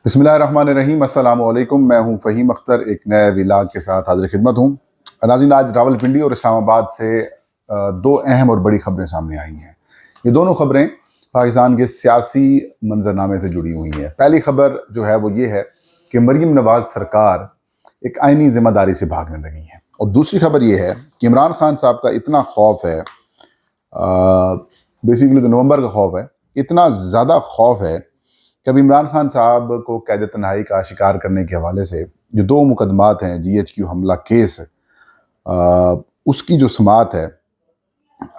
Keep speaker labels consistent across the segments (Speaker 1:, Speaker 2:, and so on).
Speaker 1: बिस्मिल्लाहिर्रहमानिर्रहीम। अस्सलाम वालेकुम। मैं हूं फ़हीम अख्तर, एक नए व्लॉग के साथ हाज़िर खिदमत हूं। नाज़रीन, आज रावलपिंडी और इस्लामाबाद से दो अहम और बड़ी खबरें सामने आई हैं। ये दोनों खबरें पाकिस्तान के सियासी मंजरनामे से जुड़ी हुई हैं। पहली खबर जो है वो ये है कि मरीम नवाज़ सरकार एक आइनी जिम्मेदारी से भागने लगी है, और दूसरी खबर ये है कि इमरान खान साहब का इतना खौफ है, बेसिकली तो नवंबर का खौफ है, इतना ज़्यादा खौफ है कि अभी इमरान खान साहब को कैद तन्हाई का शिकार करने के हवाले से जो दो मुकदमात हैं, GHQ हमला केस, उसकी जो समाअत है,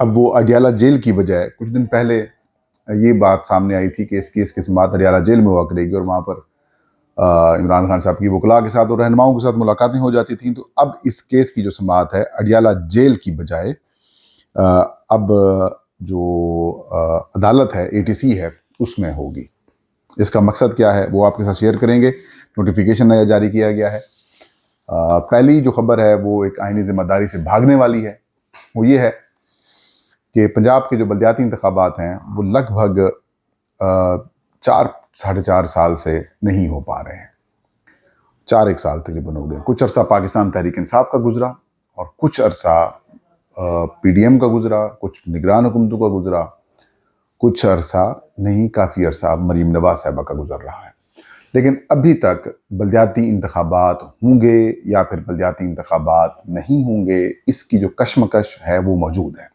Speaker 1: अब वो अडियाला जेल की बजाय कुछ दिन पहले ये बात सामने आई थी कि इस केस की समाअत अडियाला जेल में हुआ करेगी, और वहाँ पर इमरान खान साहब की वकला के साथ और रहनुमाओं के साथ मुलाकातें हो जाती थीं। तो अब इस केस की जो समाअत है अडियाला जेल की बजाय अब जो अदालत है, ATC है, उसमें होगी। इसका मकसद क्या है वो आपके साथ शेयर करेंगे। नोटिफिकेशन नया जारी किया गया है। पहली जो खबर है वो एक आइनी जिम्मेदारी से भागने वाली है। वो ये है कि पंजाब के जो बलदियाती इंतखाबात हैं वो लगभग 4-4.5 साल से नहीं हो पा रहे हैं। 4 साल तकरीबन हो गए। कुछ अरसा पाकिस्तान तहरीक इंसाफ का गुजरा, और कुछ अरसा PDM का गुजरा, कुछ निगरान हुकूमतों का गुजरा, कुछ अरसा नहीं, काफ़ी अरसा मरीम नवाज साहिबा का गुजर रहा है। लेकिन अभी तक बलदियाती इंतखाबात होंगे या फिर बलदियाती इंतखाबात नहीं होंगे, इसकी जो कशमकश है वो मौजूद है।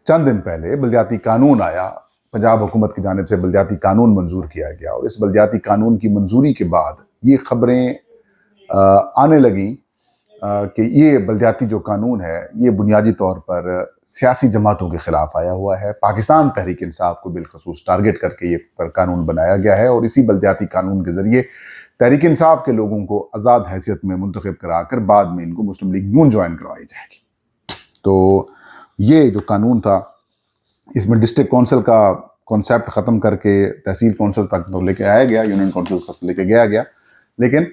Speaker 1: चंद दिन पहले बलदियाती कानून आया, पंजाब हुकूमत की जानिब से बलदियाती कानून मंजूर किया गया, और इस बलदियाती कानून की मंजूरी के बाद ये खबरें आने लगीं कि ये बलदियाती जो कानून है ये बुनियादी तौर पर सियासी जमातों के ख़िलाफ़ आया हुआ है। पाकिस्तान तहरीक इंसाफ को बिलखसूस टारगेट करके ये पर कानून बनाया गया है, और इसी बलदियाती कानून के ज़रिए तहरीक इंसाफ के लोगों को आज़ाद हैसियत में मुंतखब कराकर बाद में इनको मुस्लिम लीग नून ज्वाइन करवाई जाएगी। तो ये जो कानून था, इसमें डिस्ट्रिक्ट कौंसिल का कॉन्सेप्ट ख़त्म करके तहसील कौंसिल तक तो लेके आया गया, यूनियन कौंसिल तक लेके गया गया, लेकिन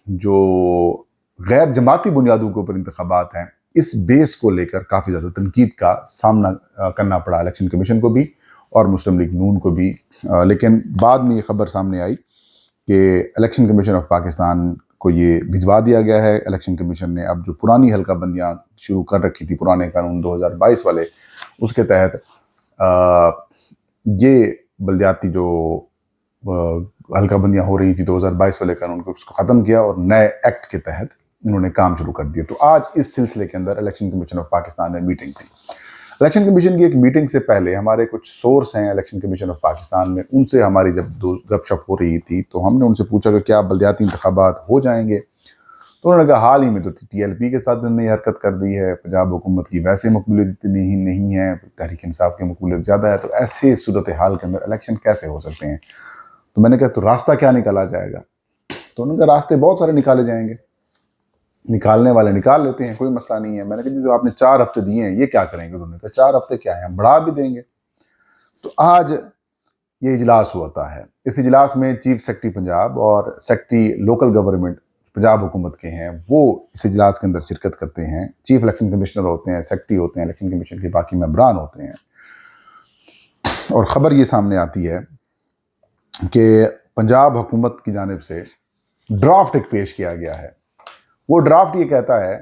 Speaker 1: जो गैर जमाती बुनियादों के ऊपर इंतखाबात हैं, इस बेस को लेकर काफ़ी ज़्यादा तनकीद का सामना करना पड़ा इलेक्शन कमीशन को भी और मुस्लिम लीग नून को भी। लेकिन बाद में ये खबर सामने आई कि इलेक्शन कमीशन ऑफ पाकिस्तान को ये भिजवा दिया गया है। इलेक्शन कमीशन ने अब जो पुरानी हल्का बंदियाँ शुरू कर रखी थी, पुराने कानून 2022 वाले, उसके तहत ये बलदियाती जो हल्का बंदियाँ हो रही थी 2022 वाले कानून को, उसको ख़त्म किया और नए एक्ट के तहत इन्होंने काम शुरू कर दिया। तो आज इस सिलसिले के अंदर इलेक्शन कमीशन ऑफ पाकिस्तान में मीटिंग थी। इलेक्शन कमीशन की एक मीटिंग से पहले हमारे कुछ सोर्स हैं इलेक्शन कमीशन ऑफ पाकिस्तान में, उनसे हमारी जब गपशप हो रही थी तो हमने उनसे पूछा कि क्या बलदियाती इंतखाबात हो जाएंगे, तो उन्होंने कहा हाल ही में तो TLP के साथ उन्होंने हरकत कर दी है, पंजाब हुकूमत की वैसे मकबूलियत इतनी ही नहीं है, तहरीक इंसाफ की मकबूलियत ज़्यादा है, तो ऐसे सूरत हाल के अंदर इलेक्शन कैसे हो सकते हैं। तो मैंने कहा तो रास्ता क्या निकाला जाएगा, तो उन्होंने कहा रास्ते बहुत सारे निकाले जाएंगे, निकालने वाले निकाल लेते हैं, कोई मसला नहीं है। मैंने कहा जो आपने 4 हफ्ते दिए हैं ये क्या करेंगे, उन्होंने कहा 4 हफ्ते क्या है, हम बढ़ा भी देंगे। तो आज ये इजलास हुआ है। इस इजलास में चीफ सेक्रेटरी पंजाब और सेक्रेटरी लोकल गवर्नमेंट पंजाब हुकूमत के हैं, वो इस इजलास के अंदर शिरकत करते हैं। चीफ इलेक्शन कमिश्नर होते हैं, सेक्रेटरी होते हैं, इलेक्शन कमीशन के बाकी मेंबरान होते हैं। और ख़बर ये सामने आती है कि पंजाब हुकूमत की जानिब से ड्राफ्ट एक पेश किया गया है। वो ड्राफ्ट ये कहता है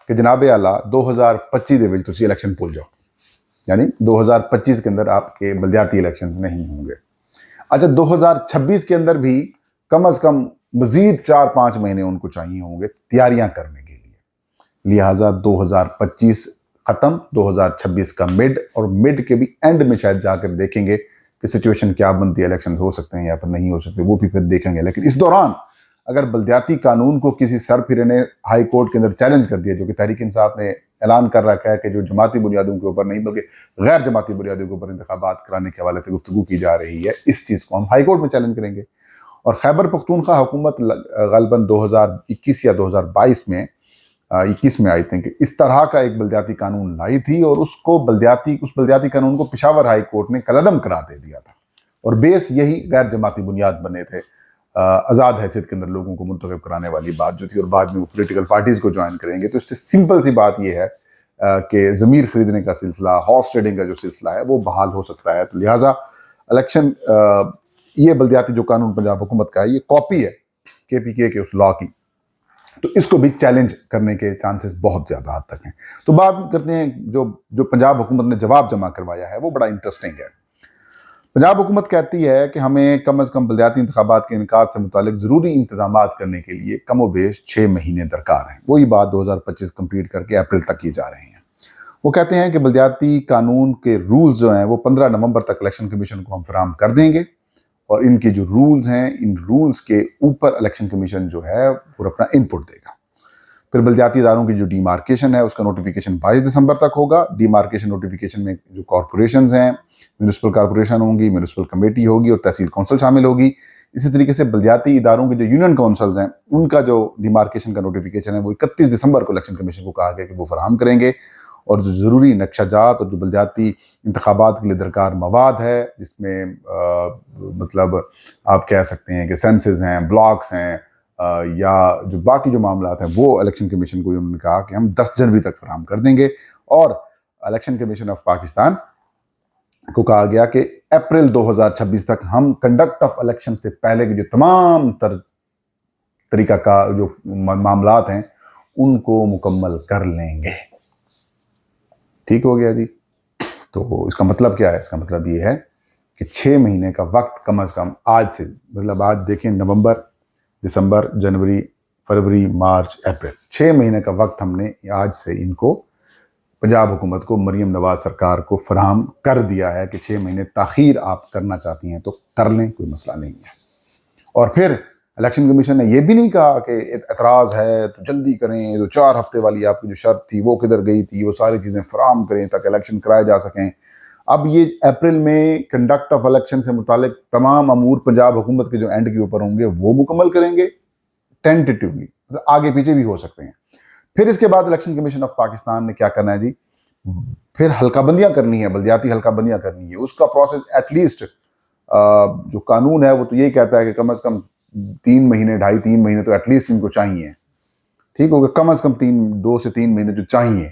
Speaker 1: कि जनाब आला 2025 ਦੇ ਵਿੱਚ ਤੁਸੀਂ इलेक्शन भूल जाओ, यानी 2025 के अंदर आपके बलदियाती इलेक्शंस नहीं होंगे। अच्छा, 2026 के अंदर भी कम अज़ कम मज़ीद 4-5 महीने उनको चाहिए होंगे तैयारियां करने के लिए। लिहाजा 2025 ख़त्म, 2026 का मिड, और मिड के भी एंड में शायद जाकर देखेंगे कि सिचुएशन क्या बनती है, इलेक्शन हो सकते हैं या फिर नहीं हो सकते, वो भी फिर देखेंगे। लेकिन इस दौरान अगर बलदियाती कानून को किसी सरफिरे ने हाई कोर्ट के अंदर चैलेंज कर दिया, जो कि तहरीक इंसाफ ने ऐलान कर रखा है कि जो जमाती बुनियादों के ऊपर नहीं बल्कि गैर जमाती बुनियादों के ऊपर इंतखाबात कराने के हवाले से गुफ्तगू की जा रही है, इस चीज़ को हम हाई कोर्ट में चैलेंज करेंगे। और खैबर पख्तूनख्वा हुकूमत ग़ालिबन 2021 या 2022 में 21 में आई थिंक इस तरह का एक बलदियाती कानून लाई थी, और उस बलदियाती कानून को पेशावर हाई कोर्ट ने कलअदम करार दे दिया था, और बेस यही गैर जमाती बुनियाद बने थे, आज़ाद हैसियत के अंदर लोगों को मुंतखब कराने वाली बात जो थी, और बाद में वो पोलिटिकल पार्टीज़ को ज्वाइन करेंगे। तो इससे सिंपल सी बात ये है कि ज़मीर खरीदने का सिलसिला, हॉर्स ट्रेडिंग का जो सिलसिला है वो बहाल हो सकता है। तो लिहाजा इलेक्शन ये बल्दियाती जो कानून पंजाब हुकूमत का है, ये कॉपी है KPK के उस लॉ की, तो इसको भी चैलेंज करने के चांसेस बहुत ज़्यादा हद तक हैं। तो बात करते हैं जो पंजाब हुकूमत ने जवाब जमा करवाया है, वो बड़ा इंटरेस्टिंग है। पंजाब हुकूमत कहती है कि हमें कम अज़ कम बल्दियाती इंतखाबात के इनकाद से मुतालिक ज़रूरी इंतजामात करने के लिए कम व बेश 6 महीने दरकार हैं। वही बात 2025 कंप्लीट करके अप्रैल तक की जा रही हैं। वो कहते हैं कि बल्दियाती कानून के रूल्स जो हैं वो 15 नवंबर तक इलेक्शन कमीशन को हम फराहम कर देंगे, और इनके जो रूल्स हैं, इन रूल्स के ऊपर इलेक्शन कमीशन जो है वो अपना इनपुट देगा। फिर बल्दियाती इदारों की जो डिमार्केशन है उसका नोटिफिकेशन 22 दिसंबर तक होगा। डिमार्केशन नोटिफिकेशन में जो कॉरपोरेशंस हैं, म्यूनिसिपल कॉरपोरेशन होंगी, म्यूनिसिपल कमेटी होगी और तहसील कौंसिल शामिल होगी। इसी तरीके से बल्दियाती इदारों की जो यूनियन काउंसिल्स हैं, उनका जो डिमार्केशन का नोटिफिकेशन है वो 31 दिसंबर को इलेक्शन कमीशन को कहा गया कि वो फराहम करेंगे। और जो ज़रूरी नक्शाजात और जो बल्दियाती इंतखाबात के लिए दरकार मवाद है, जिसमें मतलब आप कह सकते हैं कि सेंसेस हैं, ब्लॉक्स हैं, या जो बाकी जो मामलात हैं, वो इलेक्शन कमीशन को उन्होंने कहा कि हम 10 जनवरी तक फराहम कर देंगे। और इलेक्शन कमीशन ऑफ पाकिस्तान को कहा गया कि अप्रैल 2026 तक हम कंडक्ट ऑफ इलेक्शन से पहले के जो तमाम तरीका का जो मामलात हैं उनको मुकम्मल कर लेंगे। ठीक हो गया जी। तो इसका मतलब क्या है? इसका मतलब ये है कि 6 महीने का वक्त कम अज़ कम आज से, मतलब आज देखें नवंबर, दिसंबर, जनवरी, फरवरी, मार्च, अप्रैल, 6 महीने का वक्त हमने आज से इनको, पंजाब हुकूमत को, मरीम नवाज सरकार को फराहम कर दिया है कि 6 महीने ताख़ीर आप करना चाहती हैं तो कर लें, कोई मसला नहीं है। और फिर इलेक्शन कमीशन ने यह भी नहीं कहा कि एतराज़ है तो जल्दी करें, तो 4 हफ्ते वाली आपकी जो शर्त थी वो किधर गई थी, वो सारी चीज़ें फराहम करें ताकि इलेक्शन कराए जा सकें। अब ये अप्रैल में कंडक्ट ऑफ इलेक्शन से मुतालिक तमाम अमूर पंजाब हुकूमत के जो एंड के ऊपर होंगे वो मुकम्मल करेंगे टेंटेटिवली, मतलब आगे पीछे भी हो सकते हैं। फिर इसके बाद इलेक्शन कमीशन ऑफ पाकिस्तान ने क्या करना है जी? फिर हल्काबंदियां करनी है, बल्दियाती हल्काबंदियां करनी है। उसका प्रोसेस एटलीस्ट जो कानून है वो तो यही कहता है कि कम अज़ कम 3 महीने, 2.5-3 महीने तो एटलीस्ट इनको चाहिए। ठीक होगा, कम अज़ कम 2 से 3 महीने जो चाहिए,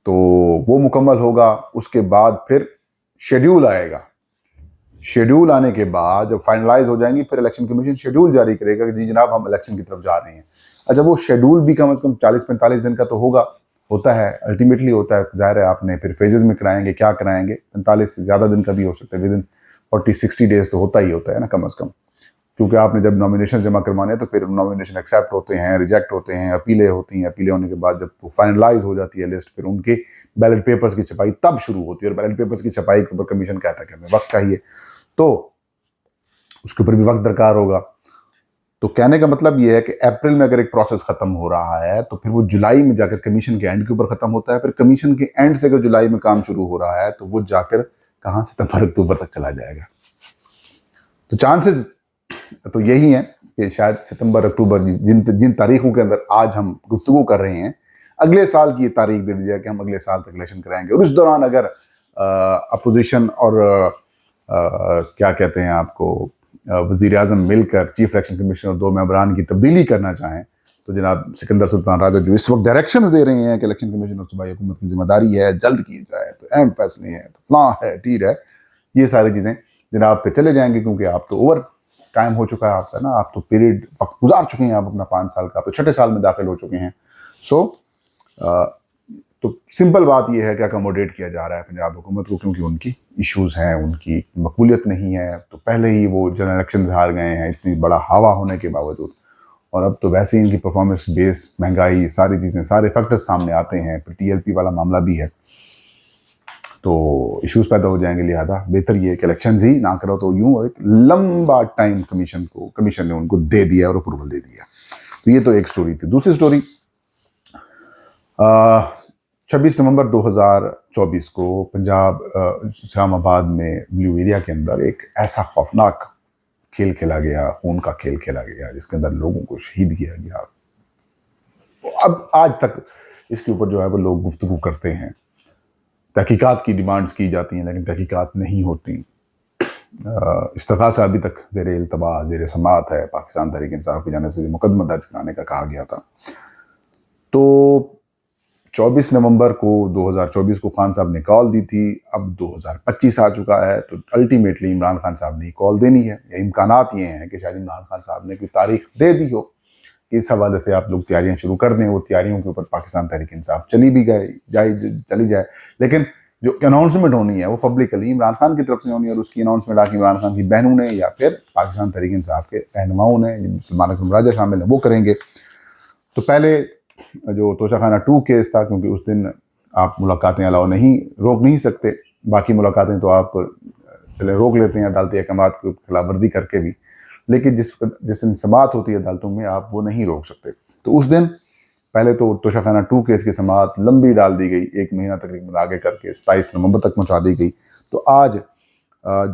Speaker 1: तो वो मुकम्मल होगा। उसके बाद फिर शेड्यूल आएगा। शेड्यूल आने के बाद जब फाइनलाइज हो जाएंगी, फिर इलेक्शन कमीशन शेड्यूल जारी करेगा कि जी जनाब हम इलेक्शन की तरफ जा रहे हैं। अच्छा, वो शेड्यूल भी कम अज़ कम 40-45 दिन का तो होता है, अल्टीमेटली होता है। ज़ाहिर है आपने फिर फेजेस में कराएंगे, क्या कराएंगे, 45 से ज़्यादा दिन का भी हो सकता है, विदिन 40-60 डेज तो होता ही होता है ना कम अज़ कम, क्योंकि आपने जब नॉमिनेशन जमा करवाने हैं तो फिर नॉमिनेशन एक्सेप्ट होते हैं, रिजेक्ट होते हैं, अपीलें होती हैं। अपीलें होने के बाद जब फाइनलाइज हो जाती है लिस्ट, फिर उनके बैलेट पेपर्स की छपाई तब शुरू होती है। और बैलेट पेपर्स की छपाई के ऊपर कमीशन कहता है कि हमें वक्त चाहिए, तो उसके ऊपर भी वक्त दरकार होगा। तो कहने का मतलब ये है कि अप्रैल में अगर एक प्रोसेस खत्म हो रहा है तो फिर वो जुलाई में जाकर कमीशन के एंड के ऊपर खत्म होता है। फिर कमीशन के एंड से अगर जुलाई में काम शुरू हो रहा है तो वो जाकर कहाँ, सितंबर अक्टूबर तक चला जाएगा। तो चांसेस तो यही है कि शायद सितंबर अक्टूबर, जिन तारीखों के अंदर आज हम गुफ्तगू कर रहे हैं, अगले साल की ये तारीख दे दी जाए कि हम अगले साल तक इलेक्शन कराएंगे। और उस दौरान अगर अपोजिशन और क्या कहते हैं आपको, वज़ीर आज़म मिलकर चीफ इलेक्शन कमीशन और 2 मेंबरान की तब्दीली करना चाहें, तो जनाब सिकंदर सुल्तान राजा जो इस वक्त डायरेक्शंस दे रहे हैं कि इलेक्शन कमीशन और सूबाई हुकूमत की जिम्मेदारी है, जल्द किए जाए, तो अहम फैसले हैं, तो फलां है, ठीक है, ये सारी चीज़ें जनाब पे चले जाएंगे। क्योंकि आप तो ओवर टाइम हो चुका है आपका ना, आप तो पीरियड वक्त गुजार चुके हैं, आप अपना 5 साल का, आप तो 6ठे साल में दाखिल हो चुके हैं। तो सिंपल बात यह है कि अकोमोडेट किया जा रहा है पंजाब हुकूमत को, क्योंकि उनकी इश्यूज़ हैं, उनकी मकबूलियत नहीं है। तो पहले ही वो जनरल इलेक्शन हार गए हैं इतनी बड़ा हवा होने के बावजूद, और अब तो वैसे ही इनकी परफॉर्मेंस बेस, महंगाई, सारी चीज़ें, सारे फैक्टर्स सामने आते हैं। फिर TLP वाला मामला भी है, तो इश्यूज़ पैदा हो जाएंगे। लिहाजा बेहतर ये है कि इलेक्शन ही ना करो। तो यूँ एक लंबा टाइम कमीशन ने उनको दे दिया और अप्रूवल दे दिया। तो ये तो एक स्टोरी थी। दूसरी स्टोरी, 26 नवंबर 2024 को पंजाब इस्लामाबाद में ब्लू एरिया के अंदर एक ऐसा खौफनाक खेल खेला गया, खून का खेल खेला गया, जिसके अंदर लोगों को शहीद किया गया। अब आज तक इसके ऊपर जो है वो लोग गुफ्तगू करते हैं, तहकीकात की डिमांड्स की जाती हैं, लेकिन तहकीकात नहीं होती। इस्तग़ासा अभी तक ज़ेर इल्तबा, ज़ेर समाअत है। पाकिस्तान तहरीक इंसाफ की जानिब से मुकदमा दर्ज कराने का कहा गया था। तो 24 نومبر کو 2024 کو خان صاحب نے کال دی تھی، اب 2025 آ چکا ہے، تو الٹیمیٹلی عمران خان صاحب نے کال دینی ہے، یا امکانات یہ ہیں کہ شاید عمران خان صاحب نے کوئی تاریخ دے دی ہو کہ اس حوالے سے آپ لوگ تیاریاں شروع کر دیں. وہ تیاریوں کے اوپر پاکستان تحریک انصاف چلی بھی چلی جائے، لیکن جو اناؤنسمنٹ ہونی ہے وہ پبلکلی عمران خان کی طرف سے ہونی ہے، اور اس کی اناؤنسمنٹ آ کے عمران خان کی بہنوں نے یا پھر پاکستان تحریک انصاف کے رہنماؤں نے، جن میں سلمان اکرم راجہ شامل ہیں، وہ کریں گے. تو پہلے جو توشہ خانہ 2 کیس تھا، کیونکہ اس دن آپ ملاقاتیں الاؤ روک نہیں سکتے، باقی ملاقاتیں تو آپ پہلے روک لیتے ہیں عدالتی احکامات کی خلاف ورزی کر کے بھی، لیکن جس دن سماعت ہوتی ہے عدالتوں میں آپ وہ نہیں روک سکتے. تو اس دن پہلے تو توشہ خانہ 2 کیس کی سماعت لمبی ڈال دی گئی، 1 مہینہ تقریباً آگے کر کے 27 نومبر تک پہنچا دی گئی. تو آج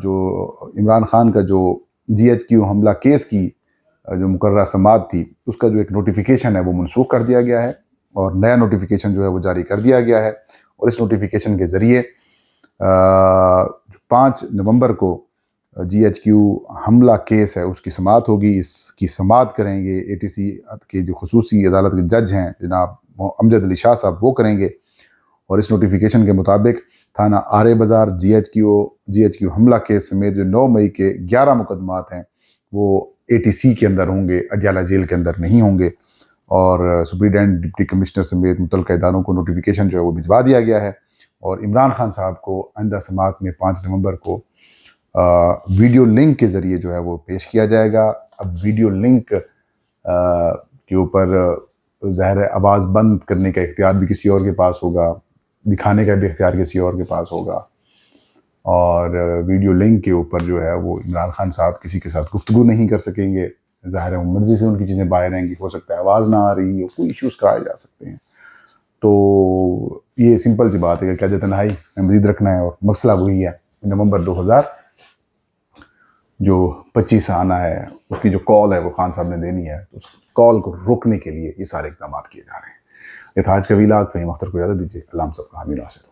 Speaker 1: جو عمران خان کا جو GHQ حملہ کیس کی جو مقررہ سماعت تھی، اس کا جو ایک نوٹیفیکیشن ہے وہ منسوخ کر دیا گیا ہے، اور نیا نوٹیفیکیشن جو ہے وہ جاری کر دیا گیا ہے. اور اس نوٹیفیکیشن کے ذریعے 5 نومبر کو GHQ حملہ کیس ہے اس کی سماعت ہوگی. اس کی سماعت کریں گے ATC کے جو خصوصی عدالت کے جج ہیں جناب امجد علی شاہ صاحب، وہ کریں گے. اور اس نوٹیفیکیشن کے مطابق تھانہ آرے بازار GHQ حملہ کیس سمیت جو 9 مئی کے 11 مقدمات ہیں وہ ATC کے اندر ہوں گے، اڈیالہ جیل کے اندر نہیں ہوں گے. اور سپریڈینٹ ڈپٹی کمشنر سمیت متعلقہ اداروں کو نوٹیفیکیشن جو ہے وہ بھجوا دیا گیا ہے. اور عمران خان صاحب کو آئندہ سماعت میں 5 نومبر کو ویڈیو لنک کے ذریعے جو ہے وہ پیش کیا جائے گا. اب ویڈیو لنک کے اوپر ظاہر ہے آواز بند کرنے کا اختیار بھی کسی اور کے پاس ہوگا، دکھانے کا بھی اختیار کسی اور کے پاس ہوگا، اور ویڈیو لنک کے اوپر جو ہے وہ عمران خان صاحب کسی کے ساتھ گفتگو نہیں کر سکیں گے. ظاہر ہے مرضی سے ان کی چیزیں باہر رہیں گی، ہو سکتا ہے آواز نہ آ رہی ہو، کوئی ایشوز کرائے جا سکتے ہیں. تو یہ سمپل سی بات ہے کہ قید تنہائی میں مزید رکھنا ہے، اور مسئلہ وہی ہے نومبر 2025 آنا ہے، اس کی جو کال ہے وہ خان صاحب نے دینی ہے. اس کال کو روکنے کے لیے یہ سارے اقدامات کیے جا رہے ہیں. یہ تھا آج کا ویلاگ. فہیم اختر کو اجازت دیجیے. اللہ ہم سب کا حامی ناصر ہو.